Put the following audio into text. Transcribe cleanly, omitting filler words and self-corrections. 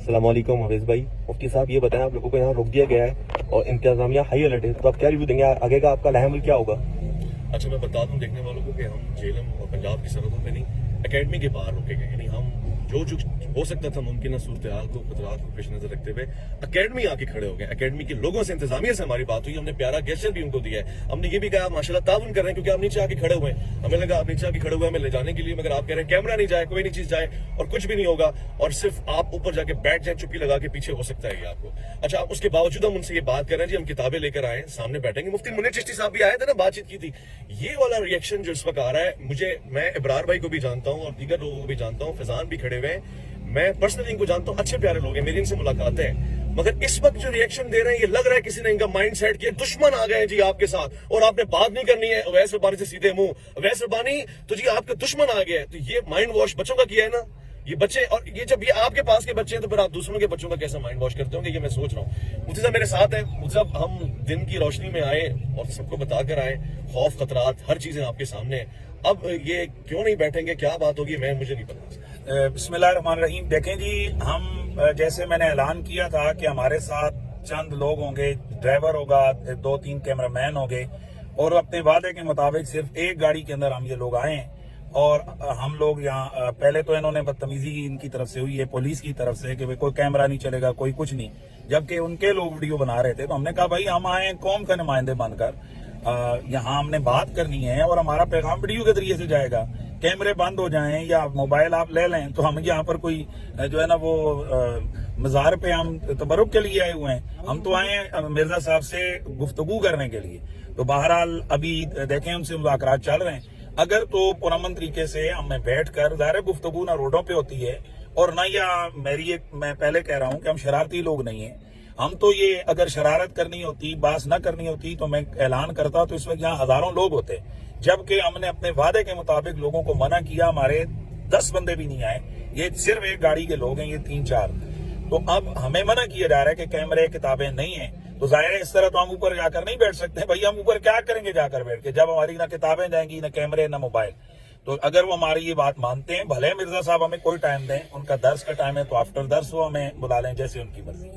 अस्सलाम वालेकुम हफीज भाई। मुफ्ती साहब ये बताएं, आप लोगों को यहाँ रोक दिया गया है और इंतजामिया हाई अलर्ट है, तो आप क्या रिव्यू देंगे? आगे का आपका लहमल क्या होगा? अच्छा, मैं बता दूं देखने वालों को कि हम झेलम और पंजाब की सरहदों पे नहीं, एकेडमी के बाहर रुके गए। यानी हम जो हो सकता था मुमकिन सूरत हाल को, खतरात को पेश नजर रखते हुए एकेडमी आके खड़े हो गए। एकेडमी के लोगों से, इंतजामिया से हमारी बात हुई, हमने प्यारा गेस्चर भी उनको दिया है। हमने ये भी कहा माशाल्लाह ताउन कर रहे हैं, क्योंकि आप नीचे आके खड़े हुए हैं। हमें लगा आप नीचे आके खड़े हुए हैं हमें ले जाने के लिए, मगर आप कह रहे हैं कैमरा नहीं जाए, कोई नहीं चीज जाए और कुछ भी नहीं होगा, और सिर्फ आप ऊपर जाके बैठ जाए चुप्पी लगा के, पीछे हो सकता है ये आपको। अच्छा, उसके बावजूद हम उनसे ये बात कर रहे हैं जी हम किताबें लेकर आए, सामने बैठेंगे। मुफ्ती मुनीर चिश्ती साहब भी आए थे ना, बातचीत की थी। ये वाला रिएक्शन जो इस वक्त आ रहा है, मैं इब्रार भाई को भी जानता हूँ और दीगर लोगों को भी जानता हूँ, फैजान भी खड़े हुए हैं, मैं पर्सनली इनको जानता हूँ, अच्छे प्यारे लोग हैं, मेरी इनसे मुलाकातें हैं। मगर इस वक्त जो रिएक्शन दे रहे हैं, ये लग रहा है किसी ने इनका माइंड सेट किया, दुश्मन आ गए जी आपके साथ और आपने बात नहीं करनी है अवैस रब्बानी से सीधे मुंह। अवैस रब्बानी तो जी आपके दुश्मन आ गया है। तो ये माइंड वॉश बच्चों का किया है ना ये बच्चे, और ये जब ये आपके पास के बच्चे हैं तो फिर आप दूसरों के बच्चों का कैसे माइंड वॉश करते होंगे, ये मैं सोच रहा हूँ। मुझे साहब मेरे साथ है, मुझे साहब हम दिन की रोशनी में आए और सबको बताकर आए, खौफ खतरात हर चीजें आपके सामने है। अब ये क्यों नहीं बैठेंगे, क्या बात होगी, मुझे नहीं पता। बिस्मिल्लाहिर्रहमानिर्रहीम। देखें जी, हम जैसे मैंने ऐलान किया था कि हमारे साथ चंद लोग होंगे, ड्राइवर होगा, 2-3 कैमरामैन होंगे, और अपने वादे के मुताबिक सिर्फ एक गाड़ी के अंदर हम ये लोग आए हैं। और हम लोग यहाँ पहले तो इन्होंने बदतमीजी इनकी तरफ से हुई है, पुलिस की तरफ से, कि भाई कोई कैमरा नहीं चलेगा, कोई कुछ नहीं, जबकि उनके लोग वीडियो बना रहे थे। तो हमने कहा भाई हम आए कौम का नुमाइंदे बनकर, यहाँ हमने बात करनी है और हमारा पैगाम वीडियो के जरिए से जाएगा। कैमरे बंद हो जाएं या मोबाइल आप ले लें तो हम यहाँ पर कोई जो है ना वो मज़ार पे हम तबरुक के लिए आए हुए हैं। हम तो आए हैं मिर्जा साहब से गुफ्तगू करने के लिए। तो बहरहाल अभी देखें उनसे मुज़ाकरात चल रहे हैं। अगर तो पुरअमन तरीके से हमें बैठ कर, ज़ाहिर गुफ्तगू ना रोडों पे होती है और ना, या मैं पहले कह रहा हूँ कि हम शरारती लोग नहीं हैं। हम तो ये अगर शरारत करनी होती, बात न करनी होती तो मैं ऐलान करता, तो इस वक्त यहाँ हजारों लोग होते। जबकि हमने अपने वादे के मुताबिक लोगों को मना किया, हमारे 10 बंदे भी नहीं आए, ये सिर्फ एक गाड़ी के लोग हैं, ये 3-4। तो अब हमें मना किया जा रहा है कि कैमरे किताबें नहीं है। तो जाहिर है इस तरह तो हम ऊपर जाकर नहीं बैठ सकते भाई। हम ऊपर क्या करेंगे जाकर बैठ के, जब हमारी ना किताबें जाएंगी, ना कैमरे, ना मोबाइल। तो अगर वो हमारी ये बात मानते हैं, भले मिर्जा साहब हमें कोई टाइम दें, उनका दर्स का टाइम है तो आफ्टर दर्स वो हमें बुला लें, जैसे उनकी मर्जी।